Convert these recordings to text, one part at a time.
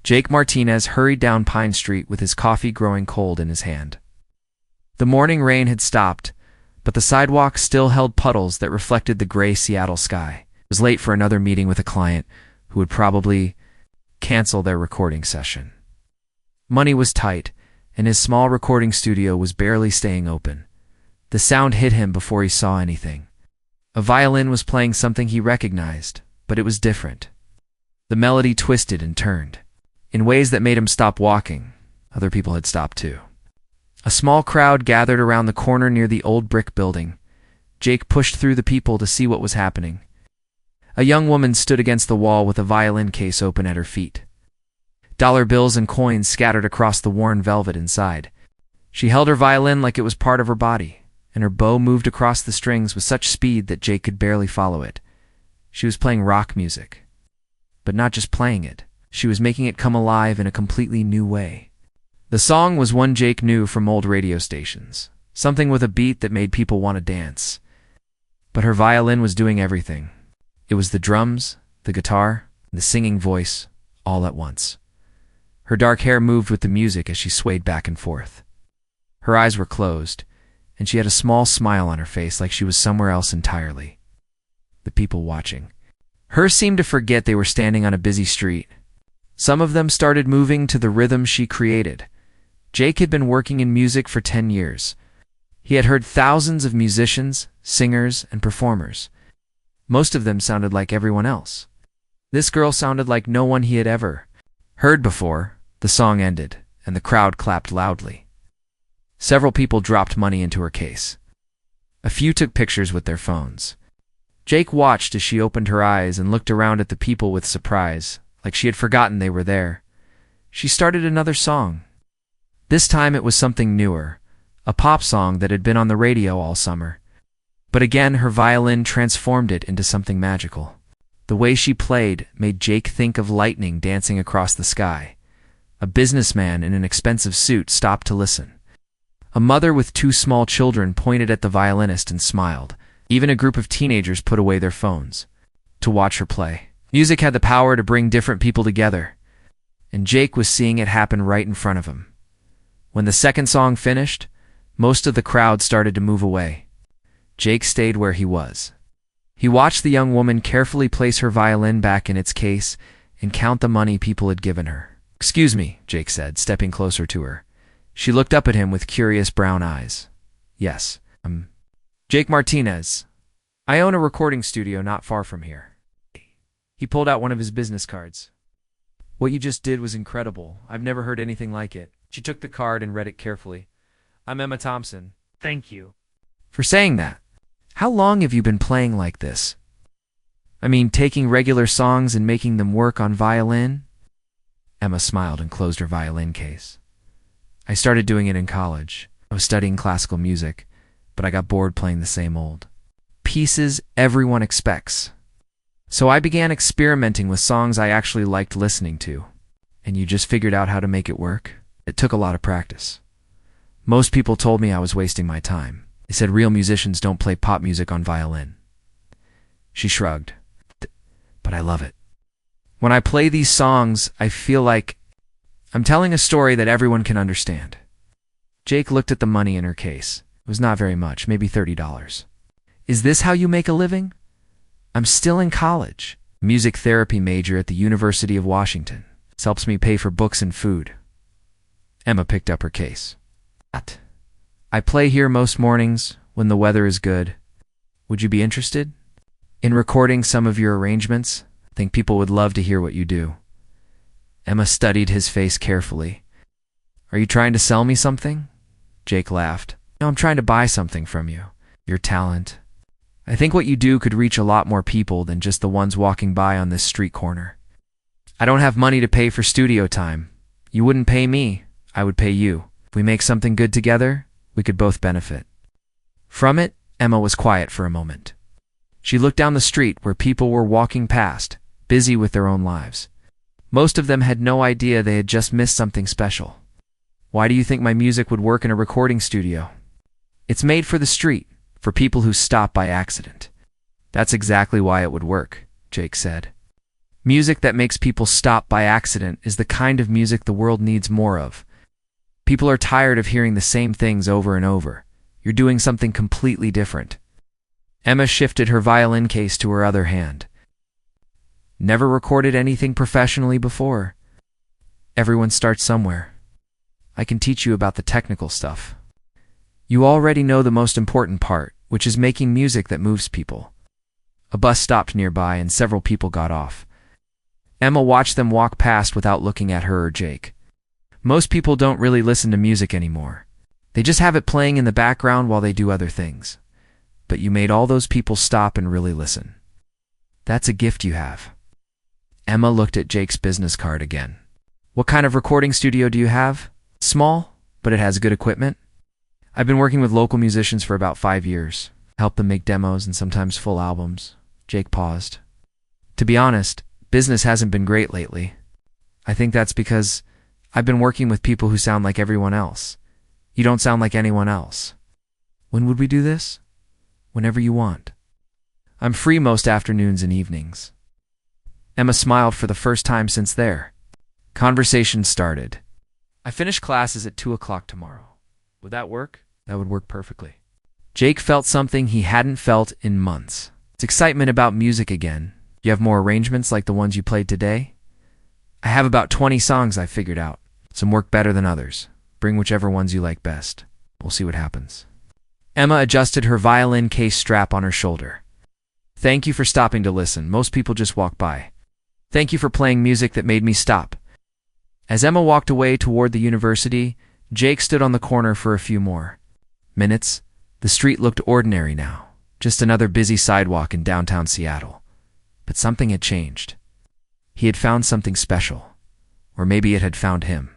Jake Martinez hurried down Pine Street with his coffee growing cold in his hand. The morning rain had stopped, but the sidewalk still held puddles that reflected the gray Seattle sky. He was late for another meeting with a client who would probably cancel their recording session. Money was tight, and his small recording studio was barely staying open. The sound hit him before he saw anything. A violin was playing something he recognized, but it was different. The melody twisted and turned in ways that made him stop walking. Other people had stopped too. A small crowd gathered around the corner near the old brick building. Jake pushed through the people to see what was happening. A young woman stood against the wall with a violin case open at her feet. Dollar bills and coins scattered across the worn velvet inside. She held her violin like it was part of her body, and her bow moved across the strings with such speed that Jake could barely follow it. She was playing rock music. But not just playing it, she was making it come alive in a completely new way. The song was one Jake knew from old radio stations, something with a beat that made people want to dance. But her violin was doing everything. It was the drums, the guitar, and the singing voice, all at once. Her dark hair moved with the music as she swayed back and forth. Her eyes were closed, and she had a small smile on her face like she was somewhere else entirely. The people watching her seemed to forget they were standing on a busy street. Some of them started moving to the rhythm she created. Jake had been working in music for 10 years. He had heard thousands of musicians, singers, and performers. Most of them sounded like everyone else. This girl sounded like no one he had ever heard before. The song ended, and the crowd clapped loudly. Several people dropped money into her case. A few took pictures with their phones. Jake watched as she opened her eyes and looked around at the people with surprise, like she had forgotten they were there. She started another song. This time it was something newer, a pop song that had been on the radio all summer. But again, her violin transformed it into something magical. The way she played made Jake think of lightning dancing across the sky. A businessman in an expensive suit stopped to listen. A mother with 2 small children pointed at the violinist and smiled. Even a group of teenagers put away their phones to watch her play. Music had the power to bring different people together, and Jake was seeing it happen right in front of him. When the second song finished, most of the crowd started to move away. Jake stayed where he was. He watched the young woman carefully place her violin back in its case and count the money people had given her. "Excuse me," Jake said, stepping closer to her. She looked up at him with curious brown eyes. "Yes, I'm Jake Martinez. I own a recording studio not far from here." He pulled out one of his business cards. "What you just did was incredible. I've never heard anything like it." She took the card and read it carefully. "I'm Emma Thompson." Thank you. "For saying that. How long have you been playing like this? I mean, taking regular songs and making them work on violin?" Emma smiled and closed her violin case. "I started doing it in college. I was studying classical music, but I got bored playing the same old pieces everyone expects. So I began experimenting with songs I actually liked listening to. And you just figured out how to make it work? It took a lot of practice. Most people told me I was wasting my time. They said real musicians don't play pop music on violin." She shrugged. "But I love it. When I play these songs, I feel like I'm telling a story that everyone can understand." Jake looked at the money in her case. It was not very much, maybe $30. "Is this how you make a living?" "I'm still in college. Music therapy major at the University of Washington. This helps me pay for books and food." Emma picked up her case. "I play here most mornings when the weather is good. Would you be interested in recording some of your arrangements? I think people would love to hear what you do." Emma studied his face carefully. "Are you trying to sell me something?" Jake laughed. "No, I'm trying to buy something from you. Your talent. I think what you do could reach a lot more people than just the ones walking by on this street corner. I don't have money to pay for studio time. You wouldn't pay me, I would pay you. If we make something good together, we could both benefit." From it, Emma was quiet for a moment. She looked down the street where people were walking past, busy with their own lives. Most of them had no idea they had just missed something special. "Why do you think my music would work in a recording studio?" "It's made for the street, for people who stop by accident." "That's exactly why it would work," Jake said. Music that makes people stop by accident is the kind of music the world needs more of. People are tired of hearing the same things over and over. You're doing something completely different. Emma shifted her violin case to her other hand. Never recorded anything professionally before. Everyone starts somewhere. I can teach you about the technical stuff. You already know the most important part, which is making music that moves people. A bus stopped nearby and several people got off. Emma watched them walk past without looking at her or Jake. Most people don't really listen to music anymore. They just have it playing in the background while they do other things. But you made all those people stop and really listen. That's a gift you have. Emma looked at Jake's business card again. What kind of recording studio do you have? Small, but it has good equipment. I've been working with local musicians for about 5 years. Help them make demos and sometimes full albums. Jake paused. To be honest, business hasn't been great lately. I think that's because I've been working with people who sound like everyone else. You don't sound like anyone else. When would we do this? Whenever you want. I'm free most afternoons and evenings. Emma smiled for the first time since there. Conversation started. I finish classes at 2 o'clock tomorrow. Would that work? That would work perfectly. Jake felt something he hadn't felt in months. It's excitement about music again. You have more arrangements like the ones you played today? I have about 20 songs I figured out. Some work better than others. Bring whichever ones you like best. We'll see what happens. Emma adjusted her violin case strap on her shoulder. Thank you for stopping to listen. Most people just walk by. Thank you for playing music that made me stop. As Emma walked away toward the university, Jake stood on the corner for a few more minutes. The street looked ordinary now. Just another busy sidewalk in downtown Seattle. But something had changed. He had found something special. Or maybe it had found him.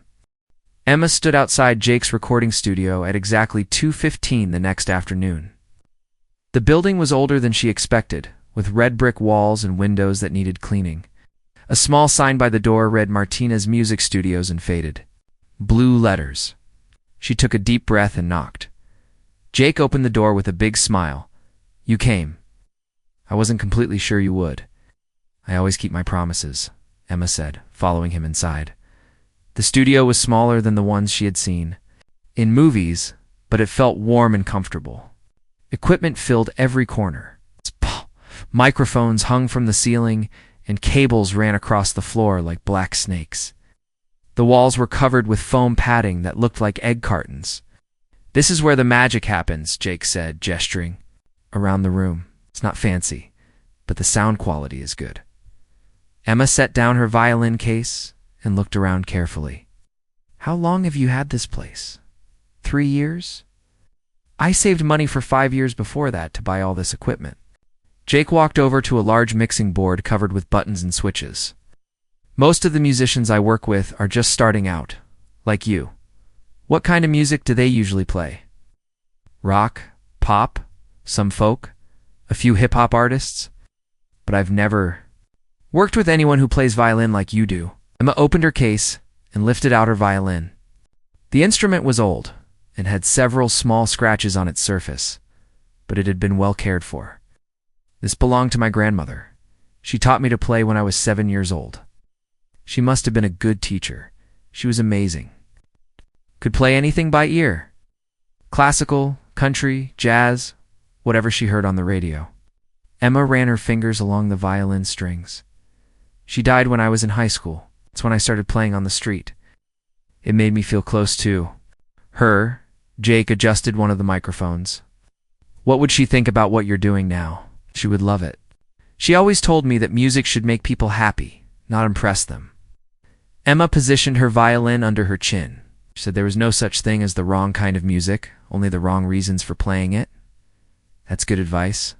Emma stood outside Jake's recording studio at exactly 2:15 the next afternoon. The building was older than she expected, with red brick walls and windows that needed cleaning. A small sign by the door read Martina's Music Studios in faded blue letters. She took a deep breath and knocked. Jake opened the door with a big smile. You came. I wasn't completely sure you would. I always keep my promises, Emma said, following him inside. The studio was smaller than the ones she had seen in movies, but it felt warm and comfortable. Equipment filled every corner. Microphones hung from the ceiling, and cables ran across the floor like black snakes. The walls were covered with foam padding that looked like egg cartons. This is where the magic happens, Jake said, gesturing around the room. It's not fancy, but the sound quality is good. Emma set down her violin case and looked around carefully. How long have you had this place? 3 years? I saved money for 5 years before that to buy all this equipment. Jake walked over to a large mixing board covered with buttons and switches. Most of the musicians I work with are just starting out, like you. What kind of music do they usually play? Rock, pop, some folk, a few hip-hop artists? But I've never worked with anyone who plays violin like you do. Emma opened her case and lifted out her violin. The instrument was old and had several small scratches on its surface, but it had been well cared for. This belonged to my grandmother. She taught me to play when I was 7 years old. She must have been a good teacher. She was amazing. Could play anything by ear. Classical, country, jazz, whatever she heard on the radio. Emma ran her fingers along the violin strings. She died when I was in high school. That's when I started playing on the street. It made me feel close to her. Jake adjusted one of the microphones. What would she think about what you're doing now? She would love it. She always told me that music should make people happy, not impress them. Emma positioned her violin under her chin. She said there was no such thing as the wrong kind of music, only the wrong reasons for playing it. That's good advice.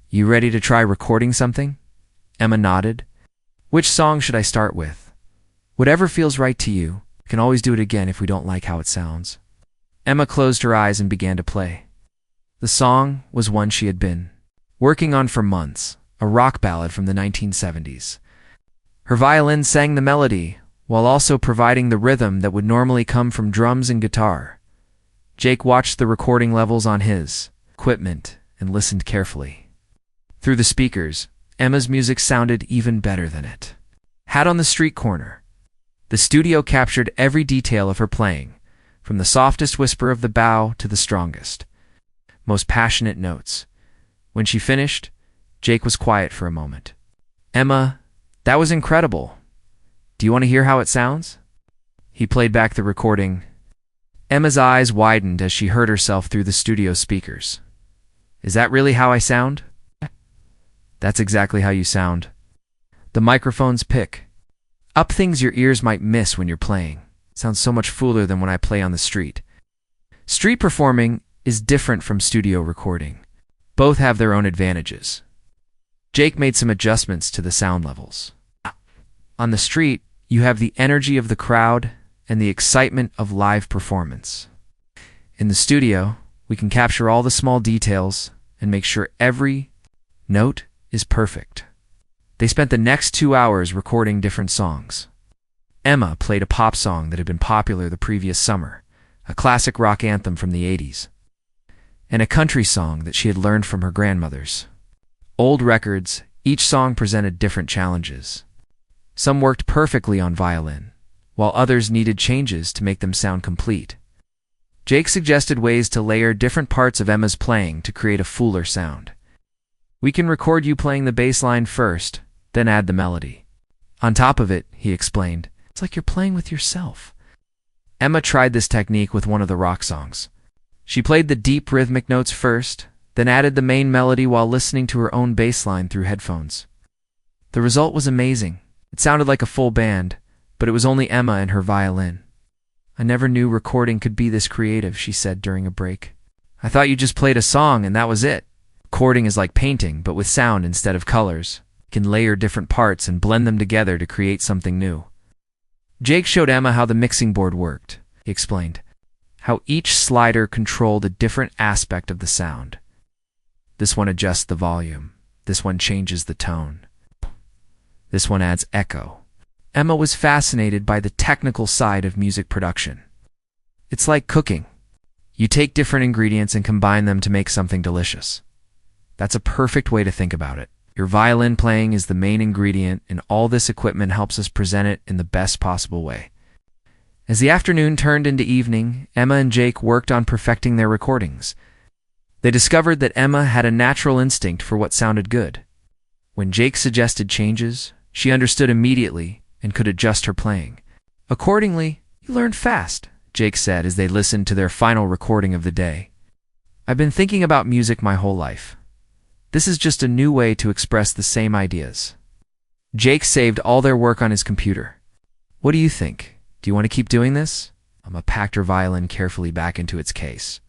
You ready to try recording something? Emma nodded. Which song should I start with? Whatever feels right to you. We can always do it again if we don't like how it sounds. Emma closed her eyes and began to play. The song was one she had been working on for months, a rock ballad from the 1970s. Her violin sang the melody, while also providing the rhythm that would normally come from drums and guitar. Jake watched the recording levels on his equipment and listened carefully. Through the speakers, Emma's music sounded even better than it. Hat on the street corner. The studio captured every detail of her playing, from the softest whisper of the bow to the strongest, most passionate notes. When she finished, Jake was quiet for a moment. "Emma, that was incredible. Do you want to hear how it sounds?" He played back the recording. Emma's eyes widened as she heard herself through the studio speakers. "Is that really how I sound?" "That's exactly how you sound. The microphones pick up things your ears might miss when you're playing. Sounds so much fuller than when I play on the street." Street performing is different from studio recording. Both have their own advantages. Jake made some adjustments to the sound levels. On the street, you have the energy of the crowd and the excitement of live performance. In the studio, we can capture all the small details and make sure every note is perfect. They spent the next 2 hours recording different songs. Emma played a pop song that had been popular the previous summer, a classic rock anthem from the 80s, and a country song that she had learned from her grandmothers. Old records, each song presented different challenges. Some worked perfectly on violin, while others needed changes to make them sound complete. Jake suggested ways to layer different parts of Emma's playing to create a fuller sound. "We can record you playing the bass line first, then add the melody. On top of it," he explained, "it's like you're playing with yourself." Emma tried this technique with one of the rock songs. She played the deep rhythmic notes first, then added the main melody while listening to her own bass line through headphones. The result was amazing. It sounded like a full band, but it was only Emma and her violin. "I never knew recording could be this creative," she said during a break. "I thought you just played a song and that was it." Recording is like painting, but with sound instead of colors. You can layer different parts and blend them together to create something new. Jake showed Emma how the mixing board worked. He explained how each slider controlled a different aspect of the sound. This one adjusts the volume. This one changes the tone. This one adds echo. Emma was fascinated by the technical side of music production. It's like cooking. You take different ingredients and combine them to make something delicious. That's a perfect way to think about it. Your violin playing is the main ingredient, and all this equipment helps us present it in the best possible way. As the afternoon turned into evening, Emma and Jake worked on perfecting their recordings. They discovered that Emma had a natural instinct for what sounded good. When Jake suggested changes, she understood immediately and could adjust her playing. Accordingly, "You learned fast," Jake said as they listened to their final recording of the day. "I've been thinking about music my whole life. This is just a new way to express the same ideas." Jake saved all their work on his computer. "What do you think? Do you want to keep doing this?" Emma packed her violin carefully back into its case.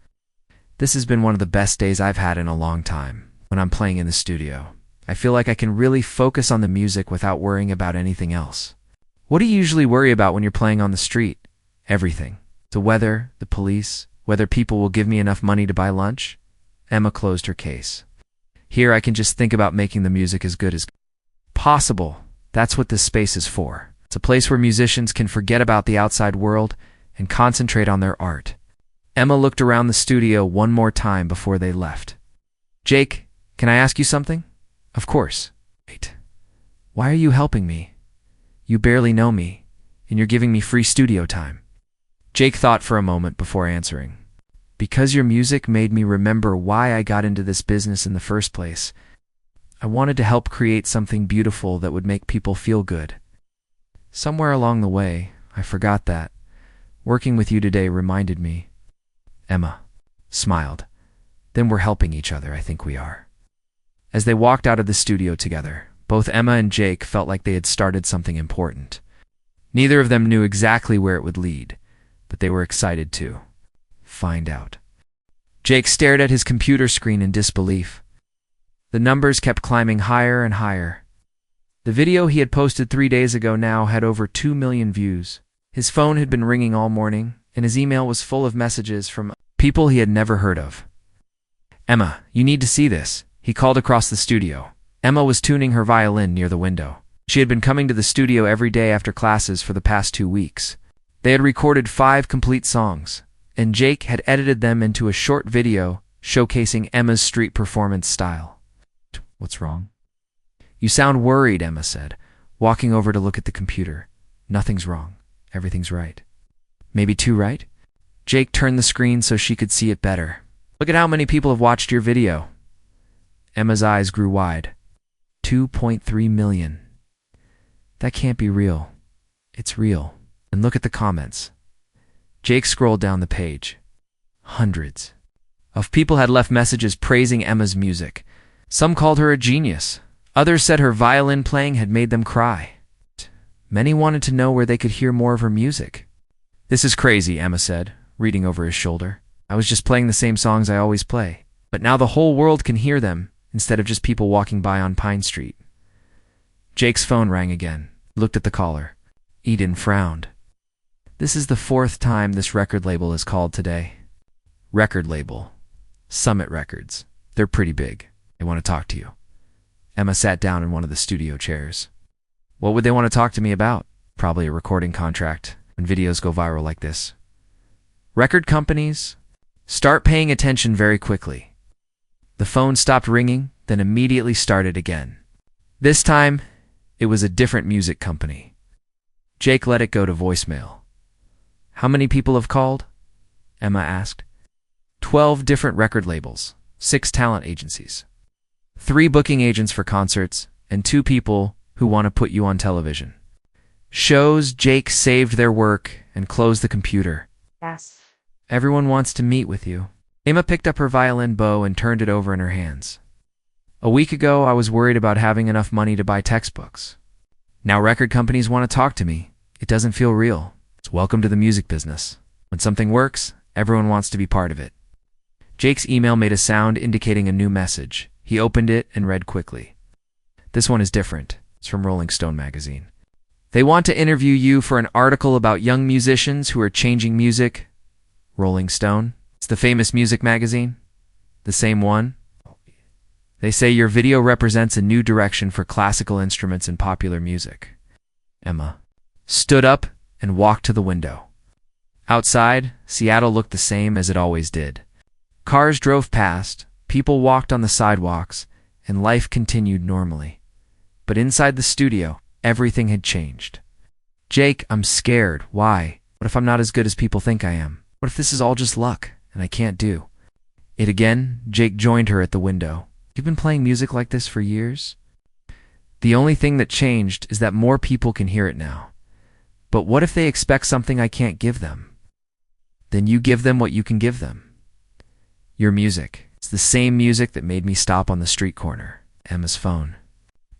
"This has been one of the best days I've had in a long time when I'm playing in the studio. I feel like I can really focus on the music without worrying about anything else." "What do you usually worry about when you're playing on the street?" "Everything. The weather, the police, whether people will give me enough money to buy lunch." Emma closed her case. "Here I can just think about making the music as good as possible. That's what this space is for. It's a place where musicians can forget about the outside world and concentrate on their art." Emma looked around the studio one more time before they left. "Jake, can I ask you something?" "Of course." "Wait. Why are you helping me? You barely know me, and you're giving me free studio time." Jake thought for a moment before answering. "Because your music made me remember why I got into this business in the first place. I wanted to help create something beautiful that would make people feel good. Somewhere along the way, I forgot that. Working with you today reminded me." Emma smiled. "Then we're helping each other, I think we are." As they walked out of the studio together, both Emma and Jake felt like they had started something important. Neither of them knew exactly where it would lead, but they were excited to find out. Jake stared at his computer screen in disbelief. The numbers kept climbing higher and higher. The video he had posted 3 days ago now had over 2 million views. His phone had been ringing all morning, and his email was full of messages from people he had never heard of. "Emma, you need to see this," he called across the studio. Emma was tuning her violin near the window. She had been coming to the studio every day after classes for the past 2 weeks. They had recorded 5 complete songs, and Jake had edited them into a short video showcasing Emma's street performance style. "What's wrong?" You sound worried, Emma said, walking over to look at the computer. Nothing's wrong. Everything's right. Maybe too right? Jake turned the screen so she could see it better. Look at how many people have watched your video. Emma's eyes grew wide. 2.3 million. That can't be real. It's real. And look at the comments. Jake scrolled down the page. Hundreds of people had left messages praising Emma's music. Some called her a genius. Others said her violin playing had made them cry. Many wanted to know where they could hear more of her music. This is crazy, Emma said, reading over his shoulder. I was just playing the same songs I always play, but now the whole world can hear them instead of just people walking by on Pine Street. Jake's phone rang again. He looked at the caller. Eden frowned. This is the 4th time this record label is called today. Record label. Summit Records. They're pretty big. They want to talk to you. Emma sat down in one of the studio chairs. What would they want to talk to me about? Probably a recording contract when videos go viral like this. Record companies, start paying attention very quickly. The phone stopped ringing, then immediately started again. This time, it was a different music company. Jake let it go to voicemail. How many people have called? Emma asked. 12 different record labels, 6 talent agencies, 3 booking agents for concerts, and 2 people who want to put you on television. Shows. Jake saved their work and closed the computer. Yes. Everyone wants to meet with you. Emma picked up her violin bow and turned it over in her hands. A week ago, I was worried about having enough money to buy textbooks. Now record companies want to talk to me. It doesn't feel real. It's welcome to the music business. When something works, everyone wants to be part of it. Jake's email made a sound indicating a new message. He opened it and read quickly. This one is different. It's from Rolling Stone magazine. They want to interview you for an article about young musicians who are changing music. Rolling Stone? It's the famous music magazine? The same one? They say your video represents a new direction for classical instruments and popular music. Emma stood up and walked to the window. Outside, Seattle looked the same as it always did. Cars drove past, people walked on the sidewalks, and life continued normally. But inside the studio, everything had changed. Jake, I'm scared. Why? What if I'm not as good as people think I am? What if this is all just luck, and I can't do it again? Jake joined her at the window. You've been playing music like this for years? The only thing that changed is that more people can hear it now. But what if they expect something I can't give them? Then you give them what you can give them. Your music. It's the same music that made me stop on the street corner. Emma's phone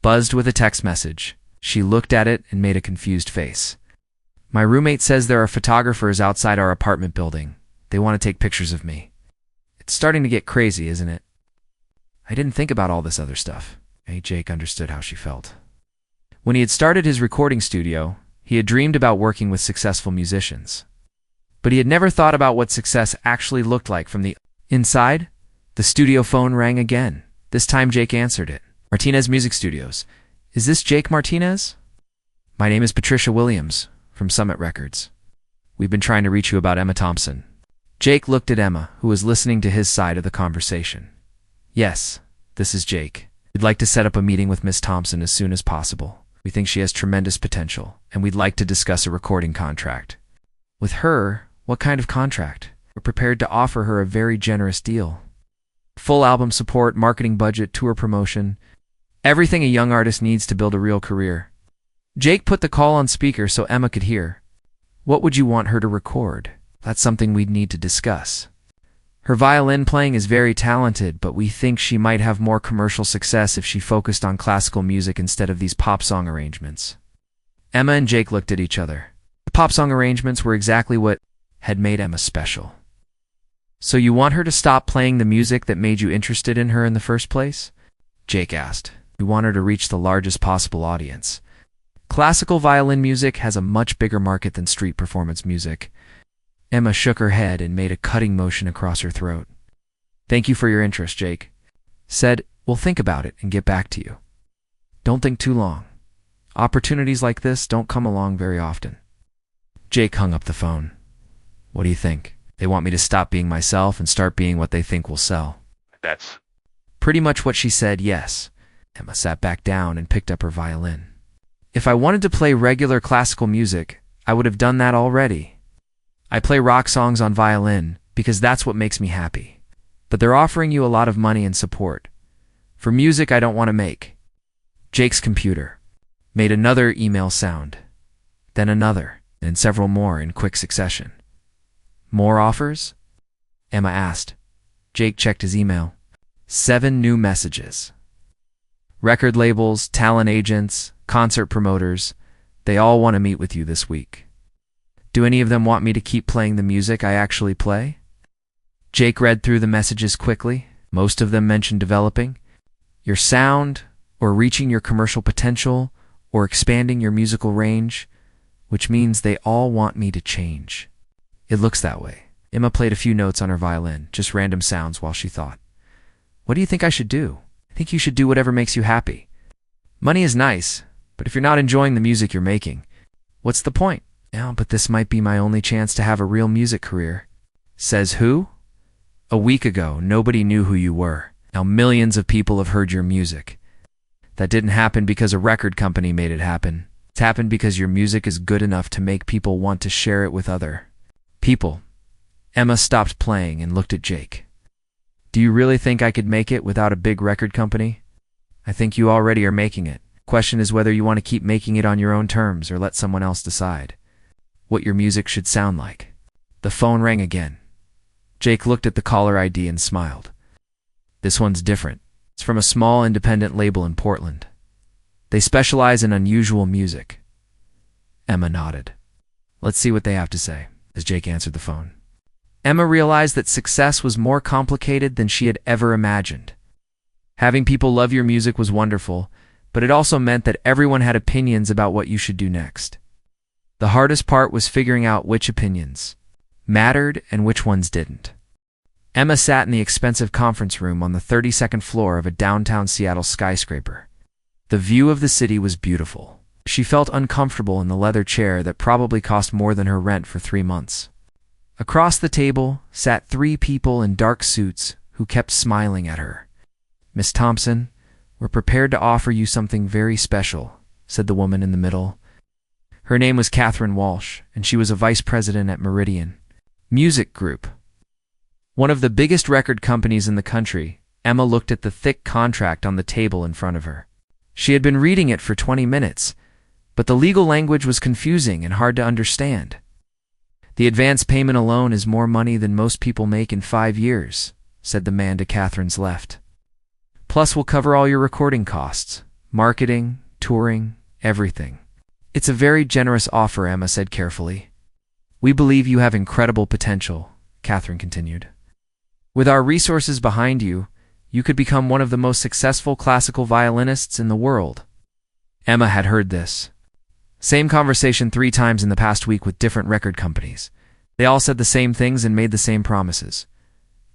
buzzed with a text message. She looked at it and made a confused face. My roommate says there are photographers outside our apartment building. They want to take pictures of me. It's starting to get crazy, isn't it? I didn't think about all this other stuff. Jake understood how she felt. When he had started his recording studio, he had dreamed about working with successful musicians. But he had never thought about what success actually looked like from the inside. The studio phone rang again. This time Jake answered it. Martinez Music Studios. Is this Jake Martinez? My name is Patricia Williams from Summit Records. We've been trying to reach you about Emma Thompson. Jake looked at Emma, who was listening to his side of the conversation. Yes, this is Jake. We'd like to set up a meeting with Miss Thompson as soon as possible. We think she has tremendous potential, and we'd like to discuss a recording contract. With her, what kind of contract? We're prepared to offer her a very generous deal. Full album support, marketing budget, tour promotion. Everything a young artist needs to build a real career. Jake put the call on speaker so Emma could hear. What would you want her to record? That's something we'd need to discuss. Her violin playing is very talented, but we think she might have more commercial success if she focused on classical music instead of these pop song arrangements. Emma and Jake looked at each other. The pop song arrangements were exactly what had made Emma special. So you want her to stop playing the music that made you interested in her in the first place? Jake asked. We want her to reach the largest possible audience. Classical violin music has a much bigger market than street performance music. Emma shook her head and made a cutting motion across her throat. Thank you for your interest, Jake. Said, we'll think about it and get back to you. Don't think too long. Opportunities like this don't come along very often. Jake hung up the phone. What do you think? They want me to stop being myself and start being what they think will sell. That's pretty much what she said, yes. Emma sat back down and picked up her violin. If I wanted to play regular classical music, I would have done that already. I play rock songs on violin because that's what makes me happy. But they're offering you a lot of money and support. For music I don't want to make. Jake's computer made another email sound, then another, and several more in quick succession. More offers? Emma asked. Jake checked his email. 7 new messages. Record labels, talent agents, concert promoters, they all want to meet with you this week. Do any of them want me to keep playing the music I actually play? Jake read through the messages quickly. Most of them mentioned developing your sound, or reaching your commercial potential, or expanding your musical range, which means they all want me to change. It looks that way. Emma played a few notes on her violin, just random sounds while she thought. What do you think I should do? I think you should do whatever makes you happy. Money is nice, but if you're not enjoying the music you're making, what's the point? Yeah, but this might be my only chance to have a real music career. Says who? A week ago, nobody knew who you were. Now millions of people have heard your music. That didn't happen because a record company made it happen. It's happened because your music is good enough to make people want to share it with other people. Emma stopped playing and looked at Jake. Do you really think I could make it without a big record company? I think you already are making it. Question is whether you want to keep making it on your own terms or let someone else decide what your music should sound like. The phone rang again. Jake looked at the caller ID and smiled. This one's different. It's from a small independent label in Portland. They specialize in unusual music. Emma nodded. Let's see what they have to say, as Jake answered the phone. Emma realized that success was more complicated than she had ever imagined. Having people love your music was wonderful, but it also meant that everyone had opinions about what you should do next. The hardest part was figuring out which opinions mattered and which ones didn't. Emma sat in the expensive conference room on the 32nd floor of a downtown Seattle skyscraper. The view of the city was beautiful. She felt uncomfortable in the leather chair that probably cost more than her rent for 3 months. Across the table sat 3 people in dark suits who kept smiling at her. Miss Thompson, we're prepared to offer you something very special, said the woman in the middle. Her name was Catherine Walsh, and she was a vice president at Meridian Music Group, one of the biggest record companies in the country. Emma looked at the thick contract on the table in front of her. She had been reading it for 20 minutes, but the legal language was confusing and hard to understand. The advance payment alone is more money than most people make in 5 years, said the man to Catherine's left. Plus we'll cover all your recording costs, marketing, touring, everything. It's a very generous offer, Emma said carefully. We believe you have incredible potential, Catherine continued. With our resources behind you, you could become one of the most successful classical violinists in the world. Emma had heard this. Same conversation 3 times in the past week with different record companies. They all said the same things and made the same promises.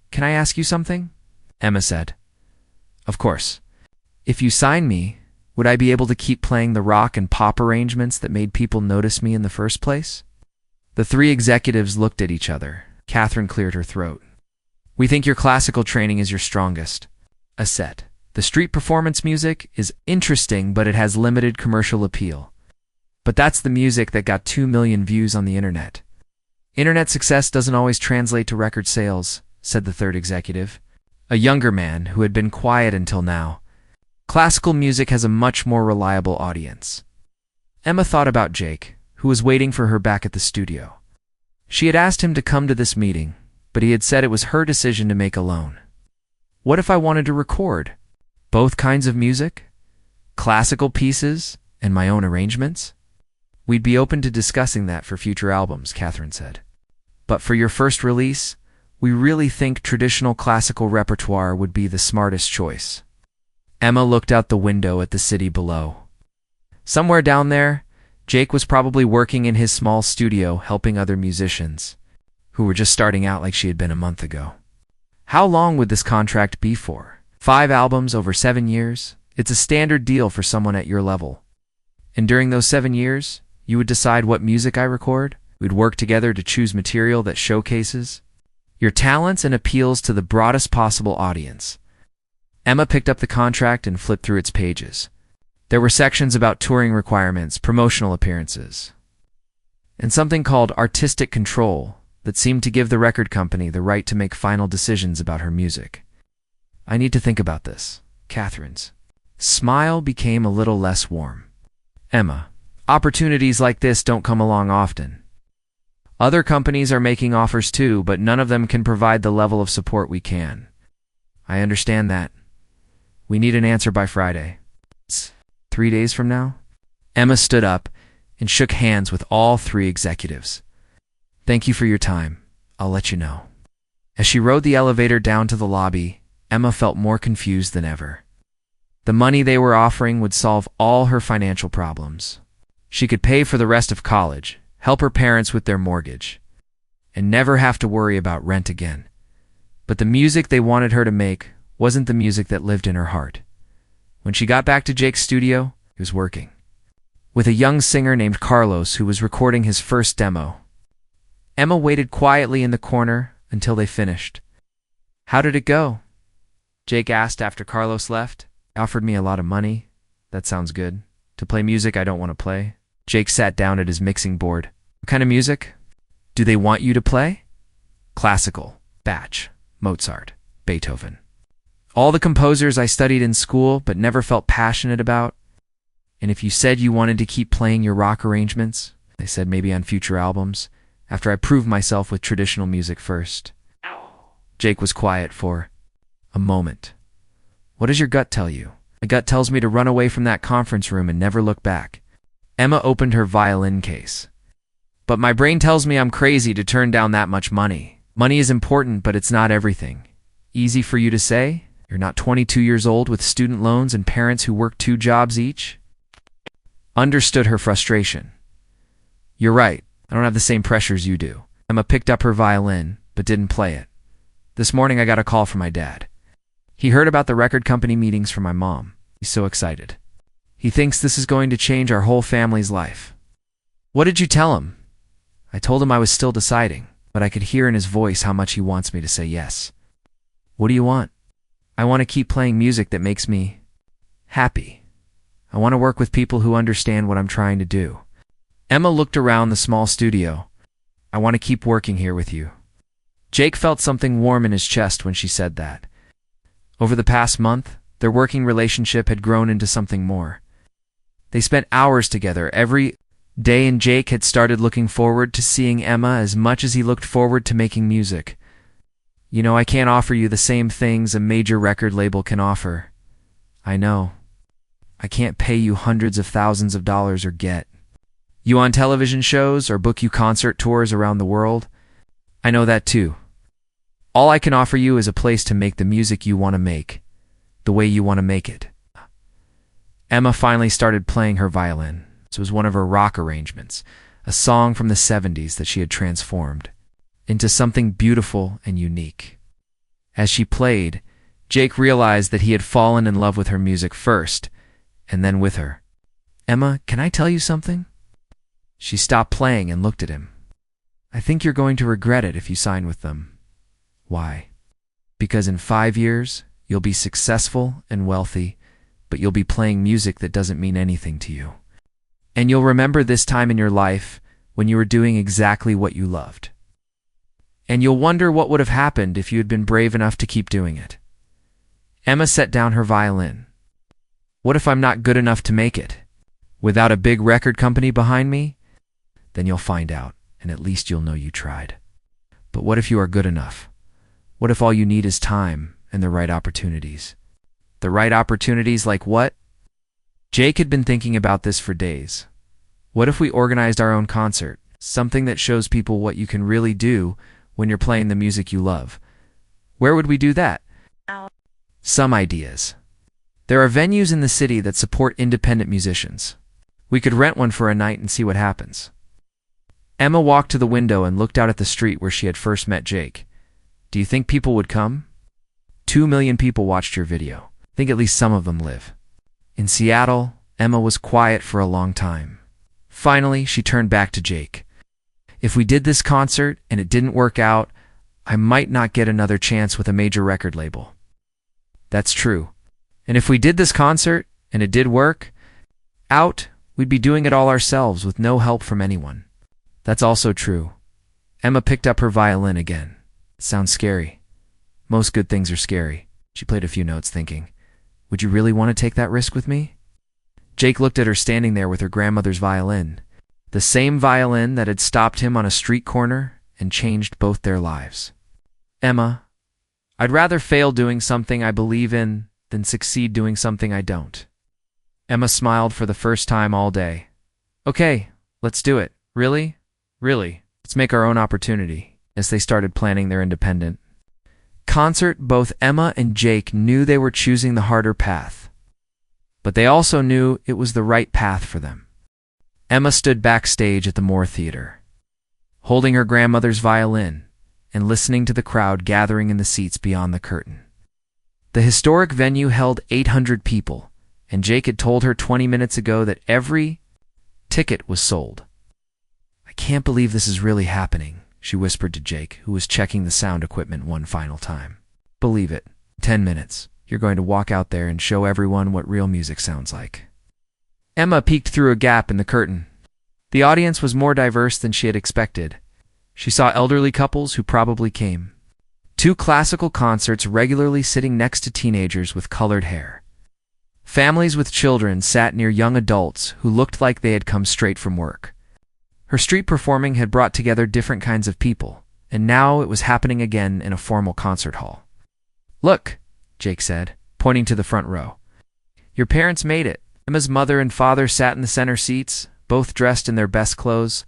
Can I ask you something? Emma said. Of course. If you sign me, would I be able to keep playing the rock and pop arrangements that made people notice me in the first place? The 3 executives looked at each other. Catherine cleared her throat. We think your classical training is your strongest. A set. The street performance music is interesting, but it has limited commercial appeal. But that's the music that got 2 million views on the internet. Internet success doesn't always translate to record sales, said the 3rd executive, a younger man who had been quiet until now. Classical music has a much more reliable audience. Emma thought about Jake, who was waiting for her back at the studio. She had asked him to come to this meeting, but he had said it was her decision to make alone. What if I wanted to record both kinds of music? Classical pieces and my own arrangements? We'd be open to discussing that for future albums, Catherine said. But for your first release, we really think traditional classical repertoire would be the smartest choice. Emma looked out the window at the city below. Somewhere down there, Jake was probably working in his small studio helping other musicians, who were just starting out like she had been a month ago. How long would this contract be for? 5 albums over 7 years? It's a standard deal for someone at your level. And during those 7 years, you would decide what music I record? We'd work together to choose material that showcases your talents and appeals to the broadest possible audience. Emma picked up the contract and flipped through its pages. There were sections about touring requirements, promotional appearances, and something called artistic control that seemed to give the record company the right to make final decisions about her music. I need to think about this. Catherine's smile became a little less warm. Emma, opportunities like this don't come along often. Other companies are making offers too, but none of them can provide the level of support we can. I understand that. We need an answer by Friday. It's 3 days from now? Emma stood up and shook hands with all three executives. Thank you for your time. I'll let you know. As she rode the elevator down to the lobby, Emma felt more confused than ever. The money they were offering would solve all her financial problems. She could pay for the rest of college, help her parents with their mortgage, and never have to worry about rent again. But the music they wanted her to make wasn't the music that lived in her heart. When she got back to Jake's studio, he was working with a young singer named Carlos who was recording his first demo. Emma waited quietly in the corner until they finished. How did it go? Jake asked after Carlos left. He offered me a lot of money. That sounds good. To play music I don't want to play. Jake sat down at his mixing board. What kind of music? Do they want you to play? Classical, Bach, Mozart, Beethoven. All the composers I studied in school but never felt passionate about. And if you said you wanted to keep playing your rock arrangements, they said maybe on future albums, after I proved myself with traditional music first. Jake was quiet for a moment. What does your gut tell you? My gut tells me to run away from that conference room and never look back. Emma opened her violin case. But my brain tells me I'm crazy to turn down that much money. Money is important, but it's not everything. Easy for you to say? You're not 22 years old with student loans and parents who work 2 jobs each? Understood her frustration. You're right. I don't have the same pressures you do. Emma picked up her violin, but didn't play it. This morning I got a call from my dad. He heard about the record company meetings from my mom. He's so excited. He thinks this is going to change our whole family's life. What did you tell him? I told him I was still deciding, but I could hear in his voice how much he wants me to say yes. What do you want? I want to keep playing music that makes me happy. I want to work with people who understand what I'm trying to do. Emma looked around the small studio. I want to keep working here with you. Jake felt something warm in his chest when she said that. Over the past month, their working relationship had grown into something more. They spent hours together every day, and Jake had started looking forward to seeing Emma as much as he looked forward to making music. You know, I can't offer you the same things a major record label can offer. I know. I can't pay you hundreds of thousands of dollars or get you on television shows or book you concert tours around the world. I know that too. All I can offer you is a place to make the music you want to make, the way you want to make it. Emma finally started playing her violin. This was one of her rock arrangements, a song from the 70s that she had transformed into something beautiful and unique. As she played, Jake realized that he had fallen in love with her music first, and then with her. Emma, can I tell you something? She stopped playing and looked at him. I think you're going to regret it if you sign with them. Why? Because in 5 years, you'll be successful and wealthy, but you'll be playing music that doesn't mean anything to you. And you'll remember this time in your life when you were doing exactly what you loved. And you'll wonder what would have happened if you had been brave enough to keep doing it. Emma set down her violin. What if I'm not good enough to make it? Without a big record company behind me? Then you'll find out, and at least you'll know you tried. But what if you are good enough? What if all you need is time and the right opportunities? The right opportunities like what? Jake had been thinking about this for days. What if we organized our own concert? Something that shows people what you can really do when you're playing the music you love. Where would we do that? Some ideas. There are venues in the city that support independent musicians. We could rent one for a night and see what happens. Emma walked to the window and looked out at the street where she had first met Jake. Do you think people would come? 2 million people watched your video. I think at least some of them live. In Seattle, Emma was quiet for a long time. Finally, she turned back to Jake. If we did this concert and it didn't work out, I might not get another chance with a major record label. That's true. And if we did this concert, and it did work out, we'd be doing it all ourselves with no help from anyone. That's also true. Emma picked up her violin again. It sounds scary. Most good things are scary. She played a few notes thinking, would you really want to take that risk with me? Jake looked at her standing there with her grandmother's violin, the same violin that had stopped him on a street corner and changed both their lives. Emma, I'd rather fail doing something I believe in than succeed doing something I don't. Emma smiled for the first time all day. Okay, let's do it. Really? Really? Let's make our own opportunity. As they started planning their independent concert, both Emma and Jake knew they were choosing the harder path. But they also knew it was the right path for them. Emma stood backstage at the Moore Theater, holding her grandmother's violin and listening to the crowd gathering in the seats beyond the curtain. The historic venue held 800 people, and Jake had told her 20 minutes ago that every ticket was sold. I can't believe this is really happening, she whispered to Jake, who was checking the sound equipment one final time. Believe it. 10 minutes. You're going to walk out there and show everyone what real music sounds like. Emma peeked through a gap in the curtain. The audience was more diverse than she had expected. She saw elderly couples who probably came. 2 classical concerts regularly sitting next to teenagers with colored hair. Families with children sat near young adults who looked like they had come straight from work. Her street performing had brought together different kinds of people, and now it was happening again in a formal concert hall. Look, Jake said, pointing to the front row. Your parents made it. Emma's mother and father sat in the center seats, both dressed in their best clothes.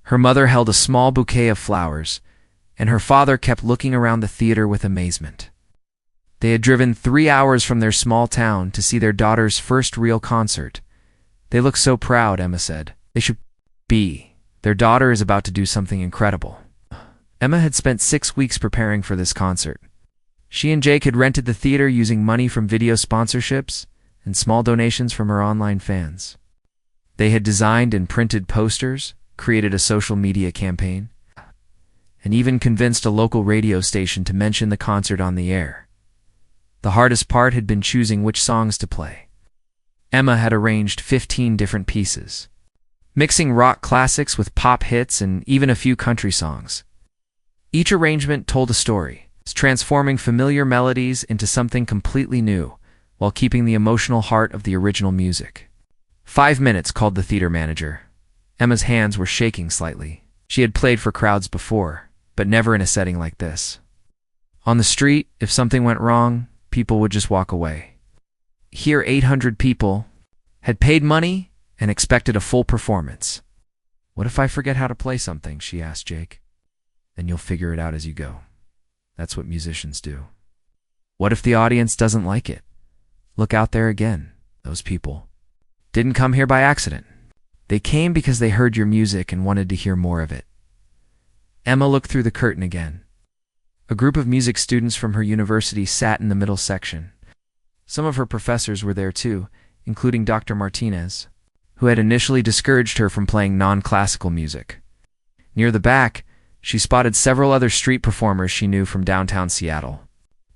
Her mother held a small bouquet of flowers, and her father kept looking around the theater with amazement. They had driven 3 hours from their small town to see their daughter's first real concert. They look so proud, Emma said. They should be. Their daughter is about to do something incredible. Emma had spent 6 weeks preparing for this concert. She and Jake had rented the theater using money from video sponsorships and small donations from her online fans. They had designed and printed posters, created a social media campaign, and even convinced a local radio station to mention the concert on the air. The hardest part had been choosing which songs to play. Emma had arranged 15 different pieces, mixing rock classics with pop hits and even a few country songs. Each arrangement told a story, transforming familiar melodies into something completely new, while keeping the emotional heart of the original music. 5 minutes, called the theater manager. Emma's hands were shaking slightly. She had played for crowds before, but never in a setting like this. On the street, if something went wrong, people would just walk away. Here, 800 people had paid money and expected a full performance. What if I forget how to play something? She asked Jake. Then you'll figure it out as you go. That's what musicians do. What if the audience doesn't like it? Look out there again. Those people didn't come here by accident. They came because they heard your music and wanted to hear more of it. Emma looked through the curtain again. A group of music students from her university sat in the middle section. Some of her professors were there too, including Dr. Martinez, who had initially discouraged her from playing non-classical music. Near the back, she spotted several other street performers she knew from downtown Seattle.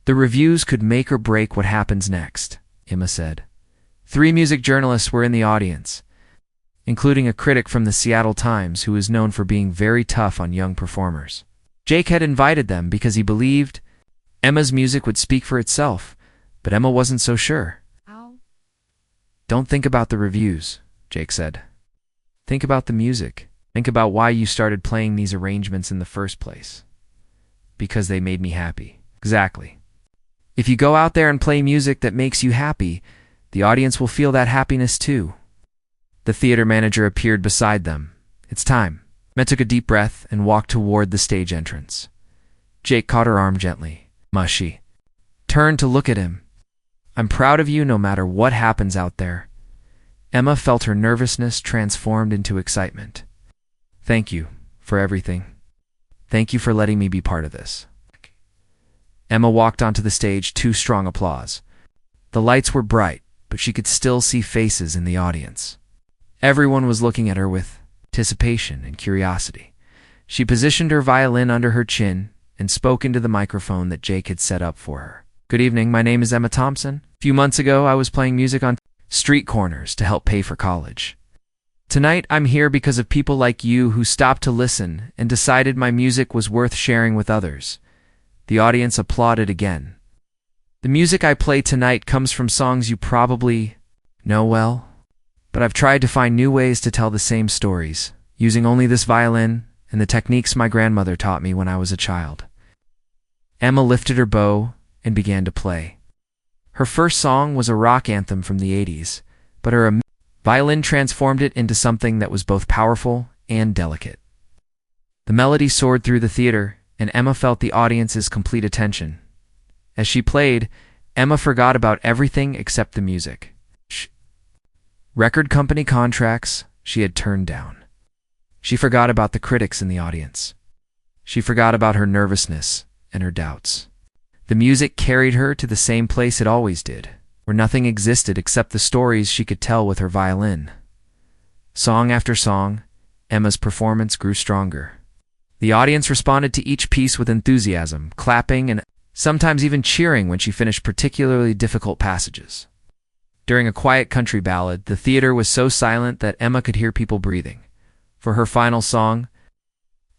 The reviews could make or break what happens next, Emma said. 3 music journalists were in the audience, including a critic from the Seattle Times who was known for being very tough on young performers. Jake had invited them because he believed Emma's music would speak for itself, but Emma wasn't so sure. Don't think about the reviews, Jake said. Think about the music. Think about why you started playing these arrangements in the first place. Because they made me happy. Exactly. If you go out there and play music that makes you happy, the audience will feel that happiness too. The theater manager appeared beside them. It's time. Emma took a deep breath and walked toward the stage entrance. Jake caught her arm gently. She turned to look at him. I'm proud of you no matter what happens out there. Emma felt her nervousness transformed into excitement. Thank you for everything. Thank you for letting me be part of this. Emma walked onto the stage to strong applause. The lights were bright, but she could still see faces in the audience. Everyone was looking at her with anticipation and curiosity. She positioned her violin under her chin and spoke into the microphone that Jake had set up for her. Good evening, my name is Emma Thompson. few months ago, I was playing music on street corners to help pay for college. Tonight, I'm here because of people like you who stopped to listen and decided my music was worth sharing with others." The audience applauded again. "The music I play tonight comes from songs you probably know well, but I've tried to find new ways to tell the same stories, using only this violin and the techniques my grandmother taught me when I was a child." Emma lifted her bow and began to play. Her first song was a rock anthem from the 80s, but her violin transformed it into something that was both powerful and delicate. The melody soared through the theater, and Emma felt the audience's complete attention. As she played, Emma forgot about everything except the music. Record company contracts she had turned down. She forgot about the critics in the audience. She forgot about her nervousness and her doubts. The music carried her to the same place it always did, where nothing existed except the stories she could tell with her violin. Song after song, Emma's performance grew stronger. The audience responded to each piece with enthusiasm, clapping and sometimes even cheering when she finished particularly difficult passages. During a quiet country ballad, the theater was so silent that Emma could hear people breathing. For her final song,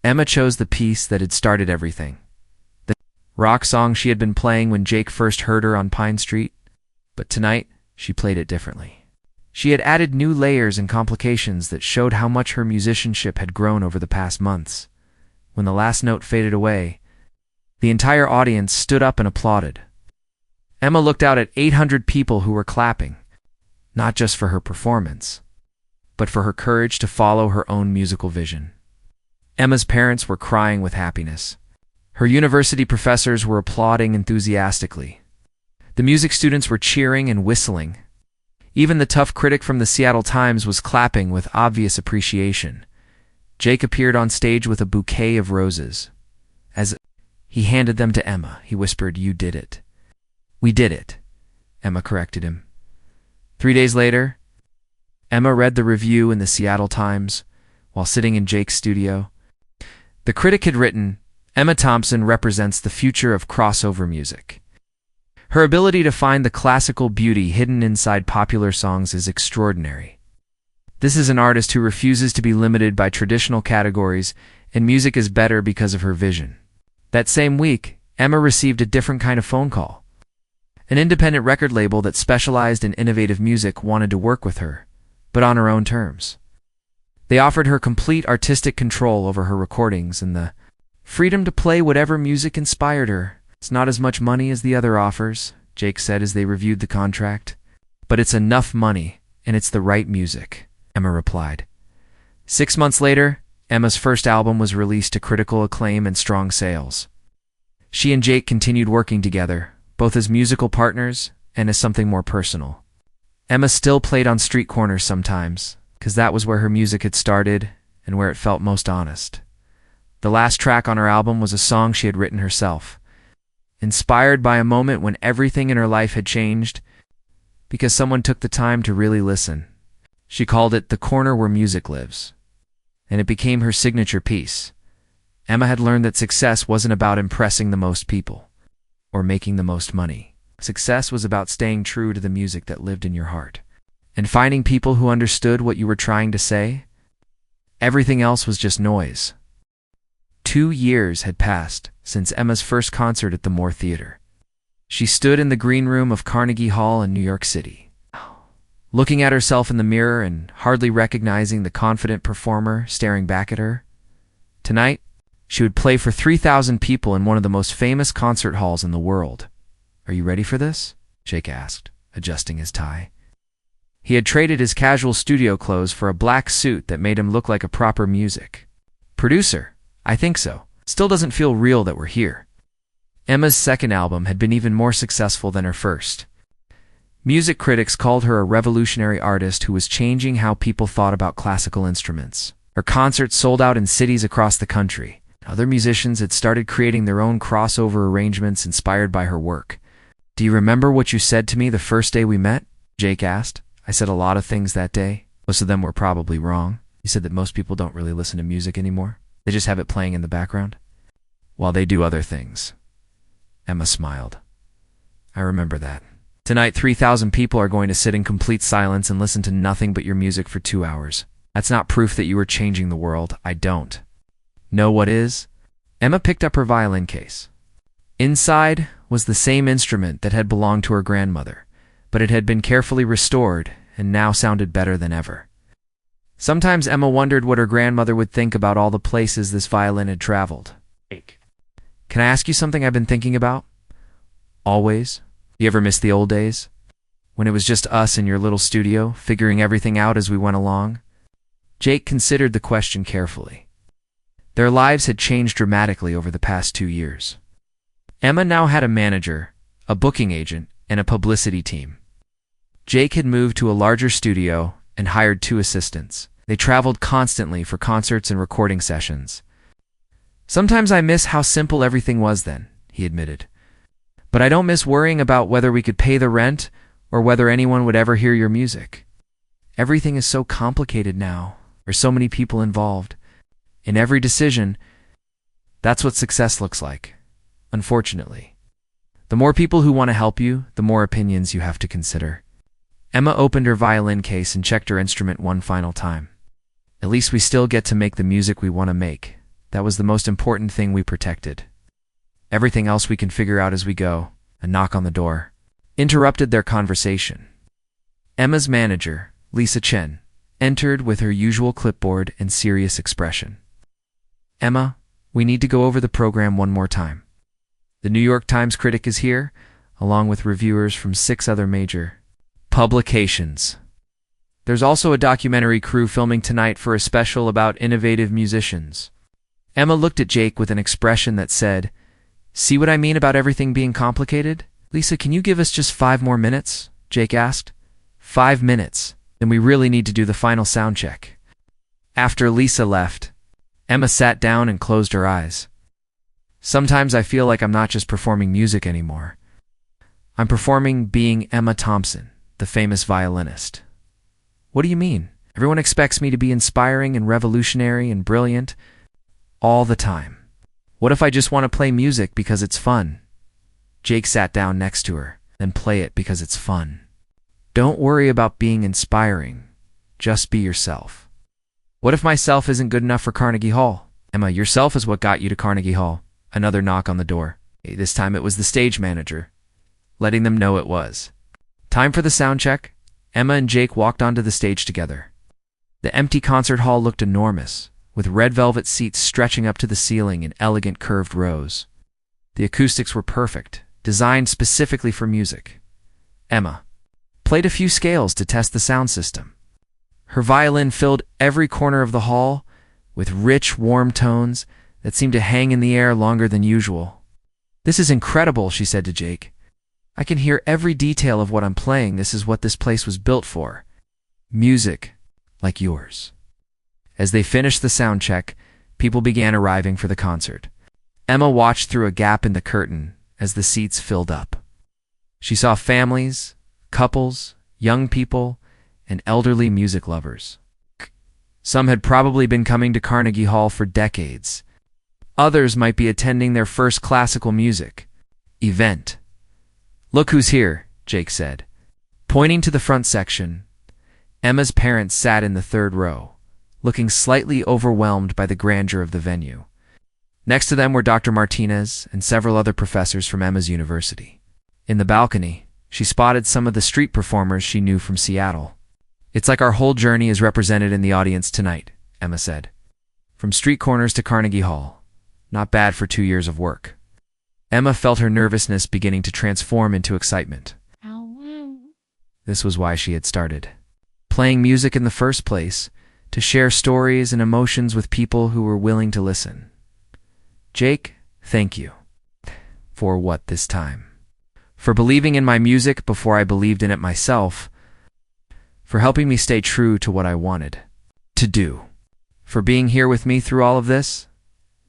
Emma chose the piece that had started everything. The rock song she had been playing when Jake first heard her on Pine Street. But tonight, she played it differently. She had added new layers and complications that showed how much her musicianship had grown over the past months. When the last note faded away, the entire audience stood up and applauded. Emma looked out at 800 people who were clapping, not just for her performance, but for her courage to follow her own musical vision. Emma's parents were crying with happiness. Her university professors were applauding enthusiastically. The music students were cheering and whistling. Even the tough critic from the Seattle Times was clapping with obvious appreciation. Jake appeared on stage with a bouquet of roses. As he handed them to Emma, he whispered, "You did it." "We did it," Emma corrected him. 3 days later, Emma read the review in the Seattle Times while sitting in Jake's studio. The critic had written, "Emma Thompson represents the future of crossover music. Her ability to find the classical beauty hidden inside popular songs is extraordinary. This is an artist who refuses to be limited by traditional categories, and music is better because of her vision." That same week, Emma received a different kind of phone call. An independent record label that specialized in innovative music wanted to work with her, but on her own terms. They offered her complete artistic control over her recordings and the freedom to play whatever music inspired her. "It's not as much money as the other offers," Jake said as they reviewed the contract. "But it's enough money, and it's the right music," Emma replied. 6 months later, Emma's first album was released to critical acclaim and strong sales. She and Jake continued working together, both as musical partners and as something more personal. Emma still played on street corners sometimes, because that was where her music had started and where it felt most honest. The last track on her album was a song she had written herself, inspired by a moment when everything in her life had changed because someone took the time to really listen. She called it "The Corner Where Music Lives," and it became her signature piece. Emma had learned that success wasn't about impressing the most people or making the most money. Success was about staying true to the music that lived in your heart and finding people who understood what you were trying to say. Everything else was just noise. 2 years had passed since Emma's first concert at the Moore Theater. She stood in the green room of Carnegie Hall in New York City, looking at herself in the mirror and hardly recognizing the confident performer staring back at her. Tonight, she would play for 3,000 people in one of the most famous concert halls in the world. "Are you ready for this?" Jake asked, adjusting his tie. He had traded his casual studio clothes for a black suit that made him look like a proper music producer. "I think so. Still doesn't feel real that we're here." Emma's second album had been even more successful than her first. Music critics called her a revolutionary artist who was changing how people thought about classical instruments. Her concerts sold out in cities across the country. Other musicians had started creating their own crossover arrangements inspired by her work. "Do you remember what you said to me the first day we met?" Jake asked. "I said a lot of things that day. Most of them were probably wrong. You said that most people don't really listen to music anymore. They just have it playing in the background while they do other things." Emma smiled. "I remember that. Tonight, 3,000 people are going to sit in complete silence and listen to nothing but your music for 2 hours. That's not proof that you are changing the world. I don't. Know what is? Emma picked up her violin case. Inside was the same instrument that had belonged to her grandmother, but it had been carefully restored and now sounded better than ever. Sometimes Emma wondered what her grandmother would think about all the places this violin had traveled. Can I ask you something I've been thinking about? Always. You ever miss the old days? When it was just us in your little studio, figuring everything out as we went along? Jake considered the question carefully. Their lives had changed dramatically over the past 2 years. Emma now had a manager, a booking agent, and a publicity team. Jake had moved to a larger studio and hired 2 assistants. They traveled constantly for concerts and recording sessions. Sometimes I miss how simple everything was then, he admitted. But I don't miss worrying about whether we could pay the rent or whether anyone would ever hear your music. Everything is so complicated now. There's so many people involved. In every decision, that's what success looks like, unfortunately. The more people who want to help you, the more opinions you have to consider. Emma opened her violin case and checked her instrument one final time. At least we still get to make the music we want to make. That was the most important thing we protected. Everything else we can figure out as we go. A knock on the door interrupted their conversation. Emma's manager, Lisa Chen, entered with her usual clipboard and serious expression. Emma, we need to go over the program one more time. The New York Times critic is here, along with reviewers from 6 other major publications. There's also a documentary crew filming tonight for a special about innovative musicians. Emma looked at Jake with an expression that said, "See what I mean about everything being complicated?" "Lisa, can you give us just 5 more minutes?" Jake asked. 5 minutes. Then we really need to do the final sound check. After Lisa left, Emma sat down and closed her eyes. Sometimes I feel like I'm not just performing music anymore. I'm performing being Emma Thompson, the famous violinist. What do you mean? Everyone expects me to be inspiring and revolutionary and brilliant all the time. What if I just want to play music because it's fun? Jake sat down next to her, then play it because it's fun. Don't worry about being inspiring. Just be yourself. What if myself isn't good enough for Carnegie Hall? Emma, yourself is what got you to Carnegie Hall. Another knock on the door. This time it was the stage manager, letting them know it was time for the sound check. Emma and Jake walked onto the stage together. The empty concert hall looked enormous, with red velvet seats stretching up to the ceiling in elegant curved rows. The acoustics were perfect, designed specifically for music. Emma played a few scales to test the sound system. Her violin filled every corner of the hall with rich, warm tones that seemed to hang in the air longer than usual. "This is incredible," she said to Jake. "I can hear every detail of what I'm playing. This is what this place was built for. Music like yours." As they finished the sound check, people began arriving for the concert. Emma watched through a gap in the curtain as the seats filled up. She saw families, couples, young people, and elderly music lovers. Some had probably been coming to Carnegie Hall for decades. Others might be attending their first classical music event. "Look who's here," Jake said. Pointing to the front section, Emma's parents sat in the 3rd row, looking slightly overwhelmed by the grandeur of the venue. Next to them were Dr. Martinez and several other professors from Emma's university. In the balcony, she spotted some of the street performers she knew from Seattle. "It's like our whole journey is represented in the audience tonight," Emma said. "From street corners to Carnegie Hall. Not bad for 2 years of work." Emma felt her nervousness beginning to transform into excitement. This was why she had started playing music in the first place, to share stories and emotions with people who were willing to listen. "Jake, thank you." "For what this time?" "For believing in my music before I believed in it myself. For helping me stay true to what I wanted to do. For being here with me through all of this."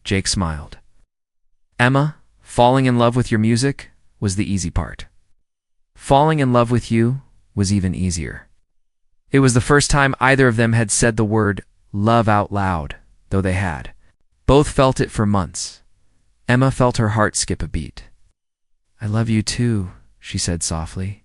Jake smiled. "Emma, falling in love with your music was the easy part. Falling in love with you was even easier." It was the first time either of them had said the word love out loud, though they had. Both felt it for months. Emma felt her heart skip a beat. "I love you too," she said softly.